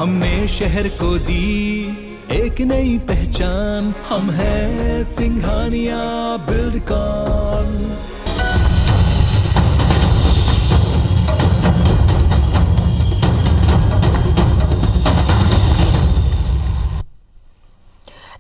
हमने शहर को दी एक नई पहचान, हम हैं सिंघानिया बिल्डकॉन।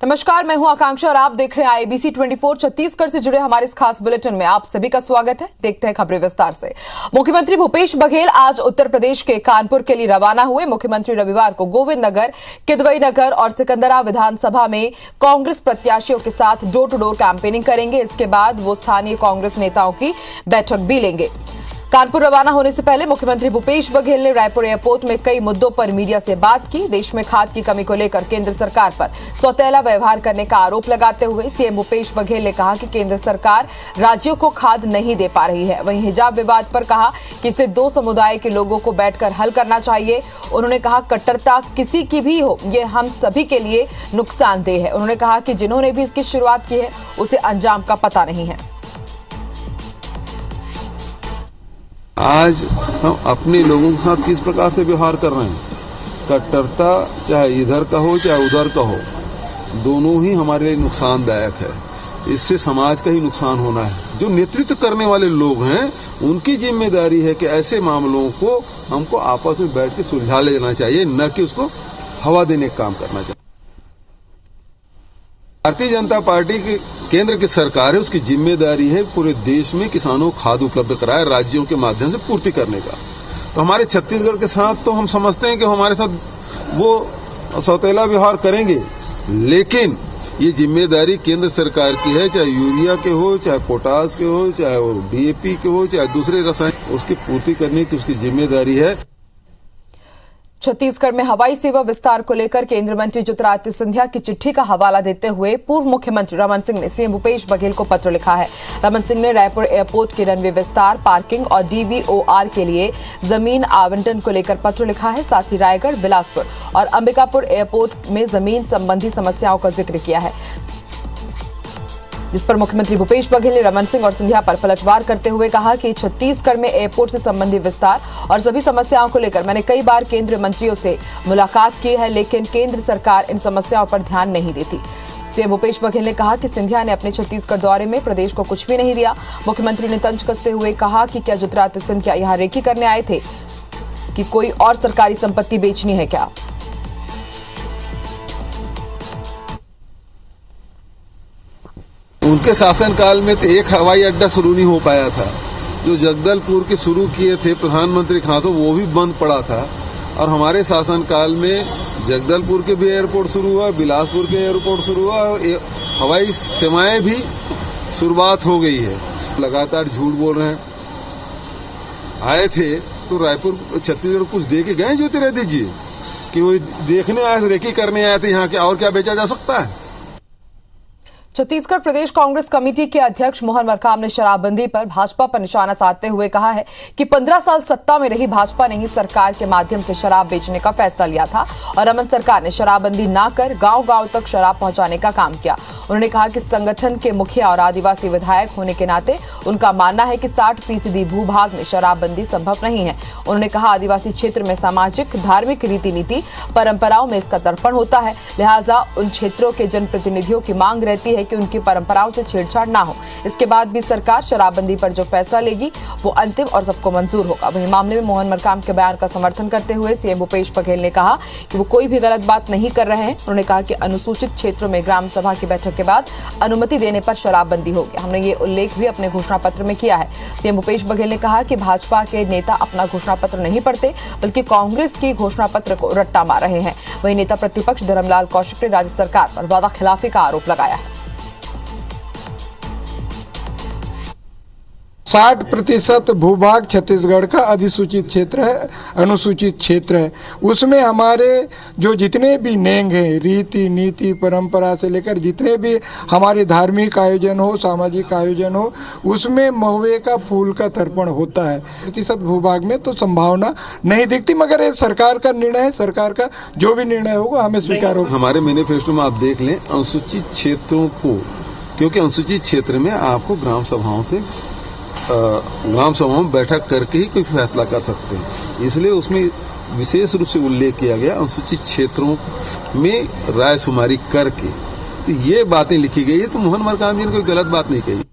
नमस्कार, मैं हूं आकांक्षा और आप देख रहे हैं IABC 24 छत्तीसगढ़ से जुड़े हमारे इस खास बुलेटिन में आप सभी का स्वागत है। देखते हैं खबरें विस्तार से। मुख्यमंत्री भूपेश बघेल आज उत्तर प्रदेश के कानपुर के लिए रवाना हुए। मुख्यमंत्री रविवार को गोविंद नगर, किदवई नगर और सिकंदरा विधानसभा में कांग्रेस प्रत्याशियों के साथ डोर टू डोर कैंपेनिंग करेंगे। इसके बाद वो स्थानीय कांग्रेस नेताओं की बैठक भी लेंगे। कानपुर रवाना होने से पहले मुख्यमंत्री भूपेश बघेल ने रायपुर एयरपोर्ट में कई मुद्दों पर मीडिया से बात की। देश में खाद की कमी को लेकर केंद्र सरकार पर सौतेला व्यवहार करने का आरोप लगाते हुए सीएम भूपेश बघेल ने कहा कि केंद्र सरकार राज्यों को खाद नहीं दे पा रही है। वहीं हिजाब विवाद पर कहा कि इसे दो समुदाय के लोगों को बैठकर हल करना चाहिए। उन्होंने कहा कट्टरता किसी की भी हो, ये हम सभी के लिए नुकसानदेह है। उन्होंने कहा कि जिन्होंने भी इसकी शुरुआत की है उसे अंजाम का पता नहीं है। आज हम अपने लोगों के साथ किस प्रकार से व्यवहार कर रहे हैं, कट्टरता चाहे इधर का हो चाहे उधर का हो, दोनों ही हमारे लिए नुकसानदायक है। इससे समाज का ही नुकसान होना है। जो नेतृत्व करने वाले लोग हैं उनकी जिम्मेदारी है कि ऐसे मामलों को हमको आपस में बैठ के सुलझा लेना चाहिए, न कि उसको हवा देने का काम करना चाहिए। भारतीय जनता पार्टी की केंद्र की सरकार है, उसकी जिम्मेदारी है पूरे देश में किसानों को खाद उपलब्ध कराए, राज्यों के माध्यम से पूर्ति करने का। तो हमारे छत्तीसगढ़ के साथ तो हम समझते हैं कि हमारे साथ वो सौतेला व्यवहार करेंगे, लेकिन ये जिम्मेदारी केंद्र सरकार की है। चाहे यूरिया के हो, चाहे पोटास के हो, चाहे वो DAP के हो, चाहे दूसरे रसायन, उसकी पूर्ति करने की उसकी जिम्मेदारी है। छत्तीसगढ़ में हवाई सेवा विस्तार को लेकर केंद्रीय मंत्री ज्योतिरादित्य सिंधिया की चिट्ठी का हवाला देते हुए पूर्व मुख्यमंत्री रमन सिंह ने सीएम भूपेश बघेल को पत्र लिखा है। रमन सिंह ने रायपुर एयरपोर्ट के रनवे विस्तार, पार्किंग और DVOR के लिए जमीन आवंटन को लेकर पत्र लिखा है। साथ ही रायगढ़, बिलासपुर और अंबिकापुर एयरपोर्ट में जमीन संबंधी समस्याओं का जिक्र किया है, जिस पर मुख्यमंत्री भूपेश बघेल ने रमन सिंह और सिंधिया पर पलटवार करते हुए कहा कि छत्तीसगढ़ में एयरपोर्ट से संबंधित विस्तार और सभी समस्याओं को लेकर मैंने कई बार केंद्रीय मंत्रियों से मुलाकात की है, लेकिन केंद्र सरकार इन समस्याओं पर ध्यान नहीं देती। सीएम भूपेश बघेल ने कहा कि सिंधिया ने अपने छत्तीसगढ़ दौरे में प्रदेश को कुछ भी नहीं दिया। मुख्यमंत्री ने तंज कसते हुए कहा कि क्या ज्योतिरादित्य सिंधिया यहाँ रेकी करने आए थे कि कोई और सरकारी संपत्ति बेचनी है क्या? उनके शासनकाल में तो एक हवाई अड्डा शुरू नहीं हो पाया था। जो जगदलपुर के शुरू किए थे प्रधानमंत्री खां, तो वो भी बंद पड़ा था। और हमारे शासनकाल में जगदलपुर के भी एयरपोर्ट शुरू हुआ, बिलासपुर के एयरपोर्ट शुरू हुआ और हवाई सेवाएं भी शुरुआत हो गई है। लगातार झूठ बोल रहे हैं। आए थे तो रायपुर छत्तीसगढ़ कुछ दे के गए ज्योतिरादित्य जी कि वो देखने आए थे, रेकी करने आए थे यहाँ के, और क्या बेचा जा सकता है। छत्तीसगढ़ प्रदेश कांग्रेस कमेटी के अध्यक्ष मोहन मरकाम ने शराबबंदी पर भाजपा पर निशाना साधते हुए कहा है कि 15 साल सत्ता में रही भाजपा ने ही सरकार के माध्यम से शराब बेचने का फैसला लिया था और रमन सरकार ने शराबबंदी ना कर गांव-गांव तक शराब पहुंचाने का काम किया। उन्होंने कहा कि संगठन के मुखिया और आदिवासी विधायक होने के नाते उनका मानना है कि 60% भूभाग में शराबबंदी संभव नहीं है। उन्होंने कहा आदिवासी क्षेत्र में सामाजिक, धार्मिक रीति नीति, परंपराओं में इसका दर्पण होता है, लिहाजा उन क्षेत्रों के जनप्रतिनिधियों की मांग रहती है कि उनकी परंपराओं से छेड़छाड़ ना हो। इसके बाद भी सरकार शराबबंदी पर जो फैसला लेगी वो अंतिम और सबको मंजूर होगा। वहीं मामले में मोहन मरकाम के बयान का समर्थन करते हुए सीएम भूपेश बघेल ने कहा कि वो कोई भी गलत बात नहीं कर रहे हैं। उन्होंने कहा कि अनुसूचित क्षेत्रों में ग्राम सभा की बैठक के बाद अनुमति देने पर शराबबंदी होगी। हमने ये उल्लेख भी अपने घोषणा पत्र में किया है। सीएम भूपेश बघेल ने कहा कि भाजपा के नेता अपना घोषणा पत्र नहीं पढ़ते बल्कि कांग्रेस की घोषणा पत्र को रट्टा मार रहे हैं। वहीं नेता प्रतिपक्ष धर्मलाल कौशिक ने राज्य सरकार पर वादा खिलाफी का आरोप लगाया है। 60% भूभाग छत्तीसगढ़ का अधिसूचित क्षेत्र है, अनुसूचित क्षेत्र है। उसमें हमारे जो जितने भी नेंग हैं, रीति नीति परंपरा से लेकर जितने भी हमारे धार्मिक आयोजन हो, सामाजिक आयोजन हो, उसमें महुए का फूल का तर्पण होता है। प्रतिशत भूभाग में तो संभावना नहीं दिखती, मगर ये सरकार का निर्णय है। सरकार का जो भी निर्णय होगा हमें स्वीकार होगा। हमारे मैनिफेस्टो में आप देख लें अनुसूचित क्षेत्रों को, क्योंकि अनुसूचित क्षेत्र में आपको ग्राम सभाओं में बैठक करके ही कोई फैसला कर सकते हैं, इसलिए उसमें विशेष रूप से उल्लेख किया गया अनुसूचित क्षेत्रों में रायशुमारी करके, तो ये बातें लिखी गई है। तो मोहन मरकाम जी ने कोई गलत बात नहीं कही।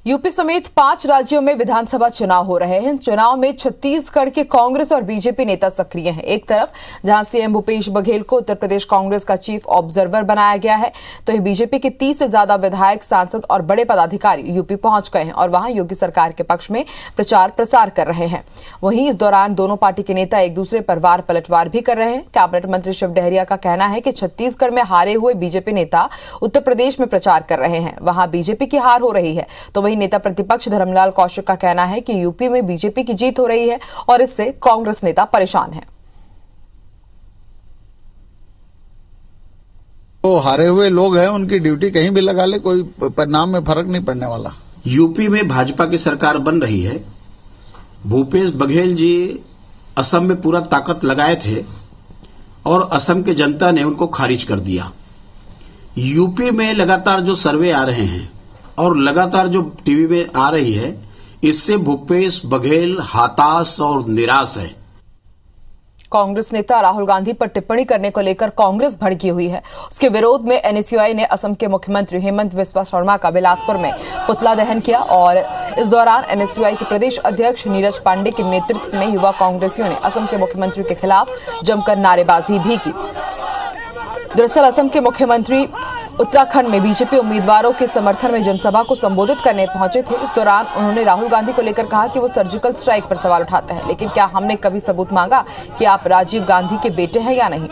यूपी समेत 5 राज्यों में विधानसभा चुनाव हो रहे हैं। चुनाव में छत्तीसगढ़ के कांग्रेस और बीजेपी नेता सक्रिय हैं। एक तरफ जहां सीएम भूपेश बघेल को उत्तर प्रदेश कांग्रेस का चीफ ऑब्जर्वर बनाया गया है, तो वहीं बीजेपी के 30 से ज्यादा विधायक, सांसद और बड़े पदाधिकारी यूपी पहुंच गए हैं और वहां योगी सरकार के पक्ष में प्रचार प्रसार कर रहे हैं। वहीं इस दौरान दोनों पार्टी के नेता एक दूसरे पर वार पलटवार भी कर रहे हैं। कैबिनेट मंत्री शिव डहरिया का कहना है कि छत्तीसगढ़ में हारे हुए बीजेपी नेता उत्तर प्रदेश में प्रचार कर रहे हैं, वहां बीजेपी की हार हो रही है। तो वहीं नेता प्रतिपक्ष धर्मलाल कौशिक का कहना है कि यूपी में बीजेपी की जीत हो रही है और इससे कांग्रेस नेता परेशान हैं। तो हारे हुए लोग हैं, उनकी ड्यूटी कहीं भी लगा ले, कोई परिणाम में फर्क नहीं पड़ने वाला। यूपी में भाजपा की सरकार बन रही है। भूपेश बघेल जी असम में पूरा ताकत लगाए थे और असम की जनता ने उनको खारिज कर दिया। यूपी में लगातार जो सर्वे आ रहे हैं और लगातार जो टीवी में आ रही है, इससे भूपेश बघेल हताश और निराश है। कांग्रेस नेता राहुल गांधी पर टिप्पणी करने को लेकर कांग्रेस भड़की हुई है। उसके विरोध में एनएसयूआई ने असम के मुख्यमंत्री हेमंत बिस्वा शर्मा का बिलासपुर में पुतला दहन किया और इस दौरान एनएसयूआई के प्रदेश अध्यक्ष नीरज पांडे के नेतृत्व में युवा कांग्रेसियों ने असम के मुख्यमंत्री के खिलाफ जमकर नारेबाजी भी की। दरअसल असम के मुख्यमंत्री उत्तराखंड में बीजेपी उम्मीदवारों के समर्थन में जनसभा को संबोधित करने पहुंचे थे। इस दौरान उन्होंने राहुल गांधी को लेकर कहा कि वो सर्जिकल स्ट्राइक पर सवाल उठाते हैं, लेकिन क्या हमने कभी सबूत मांगा कि आप राजीव गांधी के बेटे हैं या नहीं।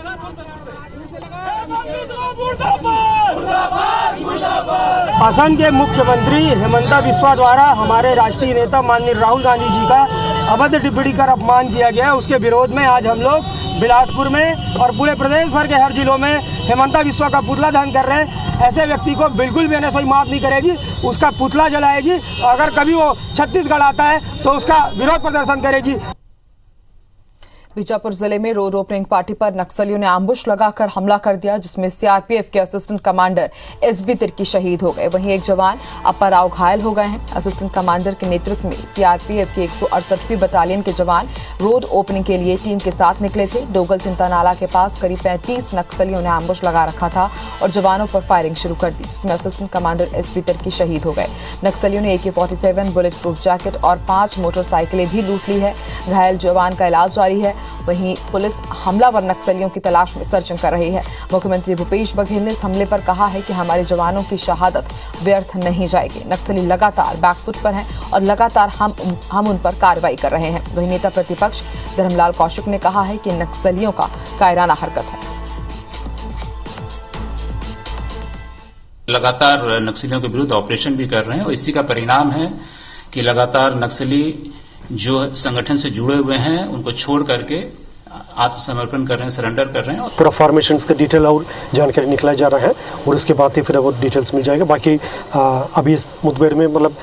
असम के मुख्यमंत्री हेमंता बिस्वा द्वारा हमारे राष्ट्रीय नेता माननीय राहुल गांधी जी का अभद्र टिप्पणी कर अपमान किया गया है, उसके विरोध में आज हम लोग बिलासपुर में और पूरे प्रदेश भर के हर जिलों में हेमंता बिस्वा का पुतला दहन कर रहे हैं। ऐसे व्यक्ति को बिल्कुल भी एनएसयूआई माफ नहीं करेगी, उसका पुतला जलाएगी। अगर कभी वो छत्तीसगढ़ आता है तो उसका विरोध प्रदर्शन करेगी। बीजापुर जिले में रोड ओपनिंग पार्टी पर नक्सलियों ने एम्बुश लगाकर हमला कर दिया, जिसमें सीआरपीएफ के असिस्टेंट कमांडर एसबी तिर्की शहीद हो गए। वहीं एक जवान अप्पा राव घायल हो गए हैं। असिस्टेंट कमांडर के नेतृत्व में सीआरपीएफ के 168वीं बटालियन के जवान रोड ओपनिंग के लिए टीम के साथ निकले थे। डोगल चिंता नाला के पास करीब 35 नक्सलियों ने एम्बुश लगा रखा था और जवानों पर फायरिंग शुरू कर दी, जिसमें असिस्टेंट कमांडर एसबी तिर्की शहीद हो गए। नक्सलियों ने AK-47 बुलेट प्रूफ जैकेट और 5 मोटरसाइकिलें भी लूट ली है। घायल जवान का इलाज जारी है। वहीं पुलिस हमलावर नक्सलियों की तलाश में सर्चिंग कर रही है। मुख्यमंत्री भूपेश बघेल ने इस हमले पर कहा है कि हमारे जवानों की शहादत व्यर्थ नहीं जाएगी। नक्सली लगातार बैकफुट पर हैं और लगातार हम उन पर कार्रवाई कर रहे हैं। वहीं नेता प्रतिपक्ष धर्मलाल कौशिक ने कहा है कि नक्सलियों का कायराना हरकत है। लगातार नक्सलियों के विरुद्ध ऑपरेशन भी कर रहे हैं और इसी का परिणाम है कि लगातार नक्सली जो संगठन से जुड़े हुए हैं उनको छोड़ करके आत्मसमर्पण कर रहे हैं, सरेंडर कर रहे हैं। पूरा फॉर्मेशंस का डिटेल और जानकारी निकला जा रहा है और उसके बाद ही फिर वो डिटेल्स मिल जाएगा। बाकी अभी इस मुठभेड़ में मतलब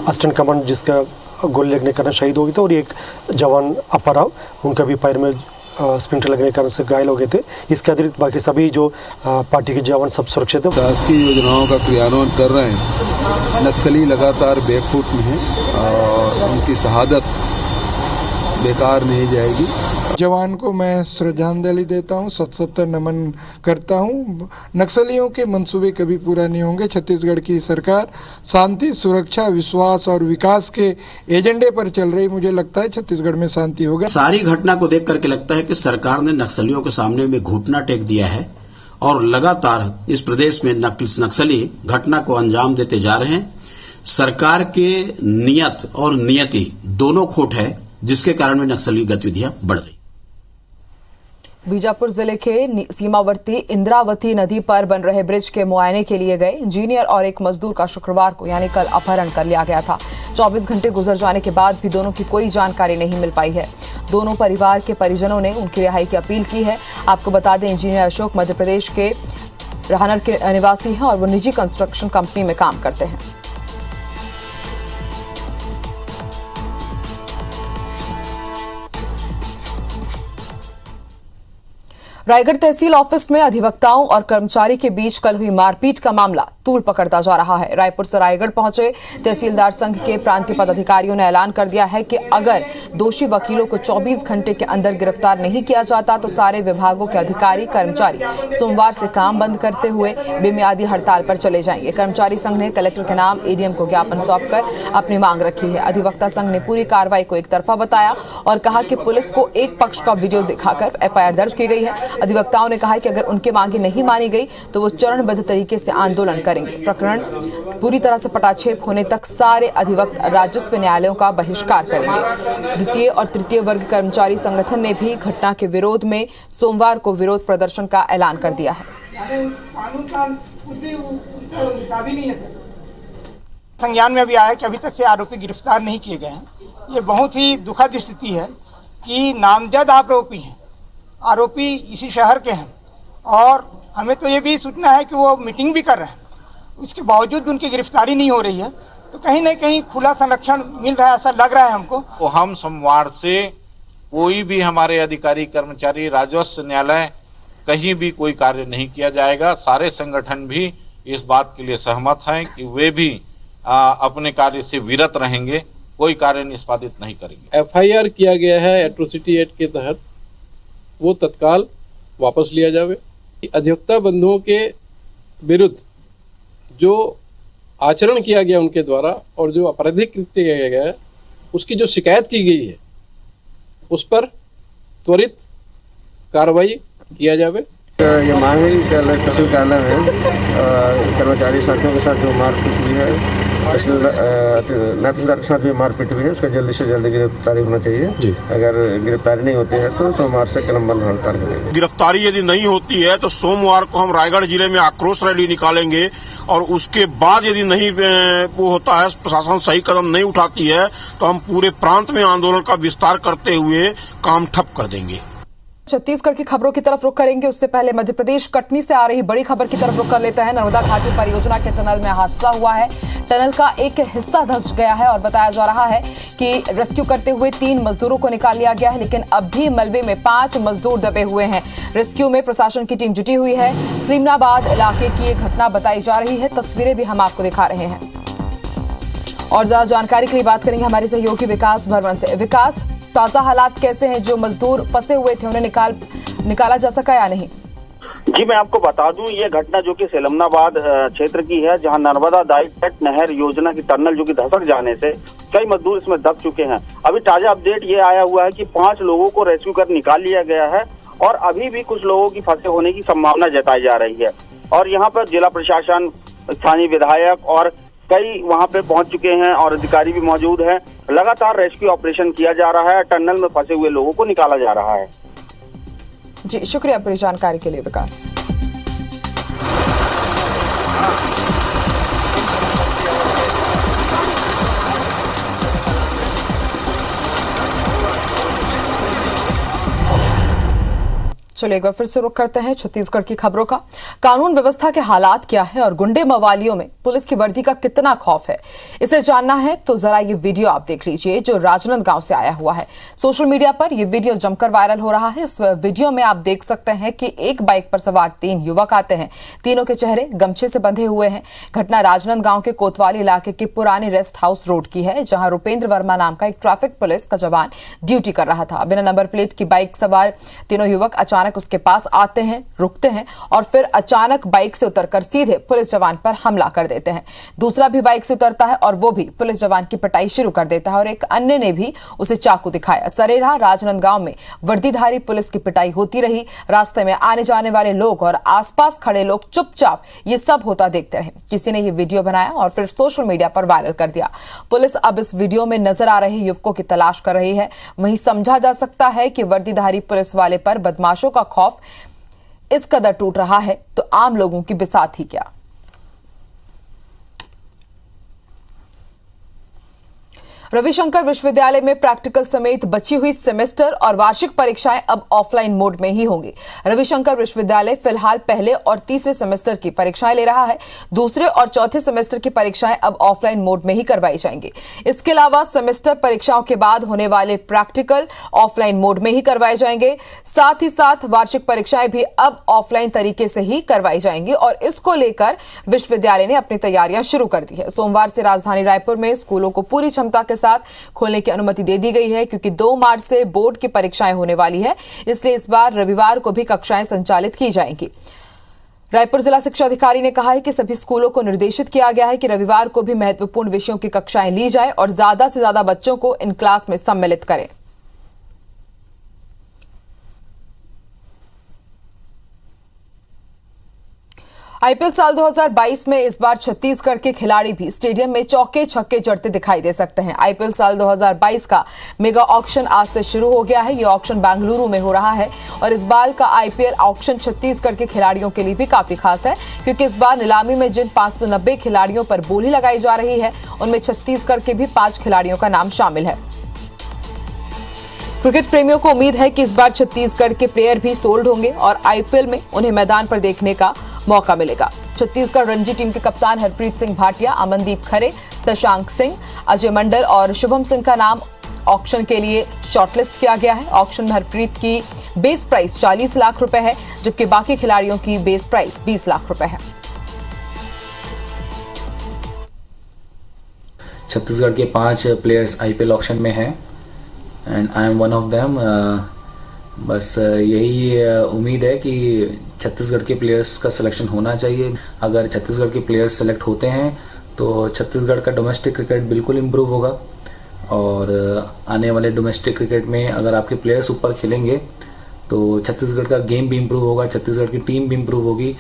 असिस्टेंट कमांड जिसका गोली लगने के कारण शहीद हो गए थे और एक जवान अप्पा राव, उनका भी पैर में स्प्लिंटर लगने के कारण से घायल हो गए थे। इसके अतिरिक्त बाकी सभी जो पार्टी के जवान सब सुरक्षित है। शासकीय योजनाओं का क्रियान्वयन कर रहे हैं। नक्सली लगातार बैकफुट में हैं और उनकी शहादत बेकार नहीं जाएगी। जवान को मैं श्रद्धांजलि देता हूं, सत नमन करता हूं। नक्सलियों के मंसूबे कभी पूरा नहीं होंगे। छत्तीसगढ़ की सरकार शांति, सुरक्षा, विश्वास और विकास के एजेंडे पर चल रही। मुझे लगता है छत्तीसगढ़ में शांति होगा। सारी घटना को देख करके लगता है कि सरकार ने नक्सलियों के सामने में घुटना टेक दिया है और लगातार इस प्रदेश में नक्सली घटना को अंजाम देते जा रहे हैं। सरकार के नियत और नियति दोनों खोट है, जिसके कारण में नक्सली गतिविधियां बढ़ रही। बीजापुर जिले के सीमावर्ती इंद्रावती नदी पर बन रहे ब्रिज के मुआयने के लिए गए इंजीनियर और एक मजदूर का शुक्रवार को यानी कल अपहरण कर लिया गया था। 24 घंटे गुजर जाने के बाद भी दोनों की कोई जानकारी नहीं मिल पाई है। दोनों परिवार के परिजनों ने उनकी रिहाई की अपील की है। आपको बता दें, इंजीनियर अशोक मध्य प्रदेश के राहनर के निवासी हैं और वो निजी कंस्ट्रक्शन कंपनी में काम करते हैं। रायगढ़ तहसील ऑफिस में अधिवक्ताओं और कर्मचारी के बीच कल हुई मारपीट का मामला तूल पकड़ता जा रहा है। रायपुर से रायगढ़ पहुंचे तहसीलदार संघ के प्रांतीय पदाधिकारियों ने ऐलान कर दिया है कि अगर दोषी वकीलों को 24 घंटे के अंदर गिरफ्तार नहीं किया जाता तो सारे विभागों के अधिकारी कर्मचारी सोमवार से काम बंद करते हुए बेमियादी हड़ताल पर चले जाएंगे। कर्मचारी संघ ने कलेक्टर के नाम एडीएम को ज्ञापन सौंपकर अपनी मांग रखी है। अधिवक्ता संघ ने पूरी कार्रवाई को एक तरफा बताया और कहा कि पुलिस को एक पक्ष का वीडियो दिखाकर एफआईआर दर्ज की गई है। अधिवक्ताओं ने कहा कि अगर उनकी मांगे नहीं मानी गई तो वो चरणबद्ध तरीके से आंदोलन करेंगे। प्रकरण पूरी तरह से पटाक्षेप होने तक सारे अधिवक्ता राजस्व न्यायालयों का बहिष्कार करेंगे। द्वितीय और तृतीय वर्ग कर्मचारी संगठन ने भी घटना के विरोध में सोमवार को विरोध प्रदर्शन का ऐलान कर दिया है। संज्ञान में अभी आया कि अभी तक से आरोपी गिरफ्तार नहीं किए गए हैं। ये बहुत ही दुखद स्थिति है कि नामजद आरोपी हैं, आरोपी इसी शहर के हैं और हमें तो ये भी सूचना है कि वो मीटिंग भी कर रहे हैं, उसके बावजूद उनकी गिरफ्तारी नहीं हो रही है। तो कहीं न कहीं खुला संरक्षण मिल रहा है ऐसा लग रहा है हमको। तो हम सोमवार से कोई भी हमारे अधिकारी कर्मचारी राजस्व न्यायालय कहीं भी कोई कार्य नहीं किया जाएगा। सारे संगठन भी इस बात के लिए सहमत हैं कि वे भी अपने कार्य से विरत रहेंगे, कोई कार्य निष्पादित नहीं करेंगे। एफआईआर किया गया है एट्रोसिटी एक्ट के तहत, वो तत्काल वापस लिया जावे। अधिवक्ता बंधुओं के विरुद्ध जो आचरण किया गया उनके द्वारा और जो आपराधिक कृत्य किया गया है उसकी जो शिकायत की गई है उस पर त्वरित कार्रवाई किया जावे। ये मांग है कि तहसील कार्यालय में कर्मचारी साथियों के साथ जो मारपीट हुई है, तहसीलदार के साथ भी मारपीट हुई है, उसका जल्दी से जल्दी गिरफ्तारी होना चाहिए। अगर गिरफ्तारी नहीं होती है तो सोमवार से कलम बंद हड़ताल करेंगे। गिरफ्तारी यदि नहीं होती है तो सोमवार को हम रायगढ़ जिले में आक्रोश रैली निकालेंगे और उसके बाद यदि नहीं वो होता है, प्रशासन सही कदम नहीं उठाती है तो हम पूरे प्रांत में आंदोलन का विस्तार करते हुए काम ठप कर देंगे। छत्तीसगढ़ की खबरों की तरफ रुख करेंगे, उससे पहले मध्य प्रदेश कटनी से आ रही बड़ी खबर की तरफ रुख कर लेते हैं। नर्मदा घाटी परियोजना के टनल में हादसा हुआ है। टनल का एक हिस्सा धंस गया है और बताया जा रहा है कि रेस्क्यू करते हुए 3 मजदूरों को निकाल लिया गया है, लेकिन अब भी मलबे में 5 मजदूर दबे हुए हैं। रेस्क्यू में प्रशासन की टीम जुटी हुई है। सलीमनाबाद इलाके की एक घटना बताई जा रही है, तस्वीरें भी हम आपको दिखा रहे हैं। और ज्यादा जानकारी के लिए बात करेंगे हमारे सहयोगी विकास भरवन से। विकास, ताजा हालात कैसे हैं? जो मजदूर फंसे हुए थे उन्हें निकाला जा सका या नहीं? जी, मैं आपको बता दूं ये घटना जो कि सलीमनाबाद क्षेत्र की है, जहां नर्मदा दाईपेट नहर योजना की टनल जो कि धसक जाने से कई मजदूर इसमें दब चुके हैं। अभी ताजा अपडेट ये आया हुआ है कि 5 लोगों को रेस्क्यू कर निकाल लिया गया है और अभी भी कुछ लोगों की फंसे होने की संभावना जताई जा रही है। और यहाँ पर जिला प्रशासन, स्थानीय विधायक और कई वहां पे पहुंच चुके हैं और अधिकारी भी मौजूद हैं। लगातार रेस्क्यू ऑपरेशन किया जा रहा है, टनल में फंसे हुए लोगों को निकाला जा रहा है। जी, शुक्रिया पूरी जानकारी के लिए विकास। चलिए एक बार फिर से रुख करते हैं छत्तीसगढ़ की खबरों का। कानून व्यवस्था के हालात क्या है और गुंडे मवालियों में पुलिस की वर्दी का कितना खौफ है, इसे जानना है तो जरा ये वीडियो आप देख लीजिए जो राजनांदगांव से आया हुआ है। सोशल मीडिया पर यह वीडियो जमकर वायरल हो रहा है। इस वीडियो में आप देख सकते हैं कि एक बाइक पर सवार 3 युवक आते हैं। तीनों के चेहरे गमछे से बंधे हुए हैं। घटना राजनांदगांव के कोतवाली इलाके के पुराने रेस्ट हाउस रोड की है, जहां रुपेंद्र वर्मा नाम का एक ट्रैफिक पुलिस का जवान ड्यूटी कर रहा था। बिना नंबर प्लेट की बाइक सवार तीनों युवक अचानक उसके पास आते हैं, रुकते हैं और फिर अचानक बाइक से उतरकर सीधे पुलिस जवान पर हमला कर देते हैं। दूसरा भी बाइक से उतरता है और वो भी पुलिस जवान की पिटाई शुरू कर देता है और एक अन्य ने भी उसे चाकू दिखाया। सरेरा राजनांदगांव में वर्दीधारी पुलिस की पिटाई होती रही। रास्ते में आने जाने वाले लोग और आसपास खड़े लोग चुपचाप ये सब होता देखते रहे। किसी ने ये वीडियो बनाया और फिर सोशल मीडिया पर वायरल कर दिया। पुलिस अब इस वीडियो में नजर आ रहे युवकों की तलाश कर रही है। वहीं समझा जा सकता है कि वर्दीधारी पुलिस वाले पर बदमाशों का खौफ इस कदर टूट रहा है तो आम लोगों की बिसात ही क्या। रविशंकर विश्वविद्यालय में प्रैक्टिकल समेत बची हुई सेमेस्टर और वार्षिक परीक्षाएं अब ऑफलाइन मोड में ही होंगी। रविशंकर विश्वविद्यालय फिलहाल पहले और तीसरे सेमेस्टर की परीक्षाएं ले रहा है। दूसरे और चौथे सेमेस्टर की परीक्षाएं अब ऑफलाइन मोड में ही करवाई जाएंगी। इसके अलावा सेमेस्टर परीक्षाओं के बाद होने वाले प्रैक्टिकल ऑफलाइन मोड में ही करवाए जाएंगे। साथ ही साथ वार्षिक परीक्षाएं भी अब ऑफलाइन तरीके से ही करवाई जाएंगी और इसको लेकर विश्वविद्यालय ने अपनी तैयारियां शुरू कर दी है। सोमवार से राजधानी रायपुर में स्कूलों को पूरी क्षमता के साथ खोलने की अनुमति दे दी गई है, क्योंकि 2 मार्च से बोर्ड की परीक्षाएं होने वाली है, इसलिए इस बार रविवार को भी कक्षाएं संचालित की जाएंगी। रायपुर जिला शिक्षा अधिकारी ने कहा है कि सभी स्कूलों को निर्देशित किया गया है कि रविवार को भी महत्वपूर्ण विषयों की कक्षाएं ली जाए और ज्यादा से ज्यादा बच्चों को इन क्लास में सम्मिलित करें। आईपीएल साल 2022 में इस बार छत्तीसगढ़ के खिलाड़ी भी स्टेडियम में चौके छक्के जड़ते दिखाई दे सकते हैं। आईपीएल साल 2022 का मेगा ऑक्शन आज से शुरू हो गया है। ये ऑक्शन बेंगलुरु में हो रहा है और इस बार का आईपीएल ऑक्शन छत्तीसगढ़ के खिलाड़ियों के लिए भी काफी खास है, क्योंकि इस बार नीलामी में जिन 590 खिलाड़ियों पर बोली लगाई जा रही है उनमें छत्तीसगढ़ के भी 5 खिलाड़ियों का नाम शामिल है। क्रिकेट प्रेमियों को उम्मीद है कि इस बार छत्तीसगढ़ के प्लेयर भी सोल्ड होंगे और आईपीएल में उन्हें मैदान पर देखने का मौका मिलेगा। छत्तीसगढ़ रणजी टीम के कप्तान हरप्रीत सिंह भाटिया, अमनदीप खरे, शशांक सिंह, अजय मंडल और शुभम सिंह का नाम ऑक्शन के लिए शॉर्टलिस्ट किया गया है। ऑक्शन में हरप्रीत की बेस प्राइस 40 लाख रुपए है, जबकि बाकी खिलाड़ियों की बेस प्राइस 20 लाख रुपए है। छत्तीसगढ़ के 5 प्लेयर्स आईपीएल ऑक्शन में हैं and I am one of them. बस यही उम्मीद है कि छत्तीसगढ़ के प्लेयर्स का सिलेक्शन होना चाहिए। अगर छत्तीसगढ़ के प्लेयर्स सेलेक्ट होते हैं तो छत्तीसगढ़ का डोमेस्टिक क्रिकेट बिल्कुल इम्प्रूव होगा और आने वाले डोमेस्टिक क्रिकेट में अगर आपके प्लेयर्स ऊपर खेलेंगे तो छत्तीसगढ़ का गेम भी इम्प्रूव होगा, छत्तीसगढ़ की टीम भी इम्प्रूव होगी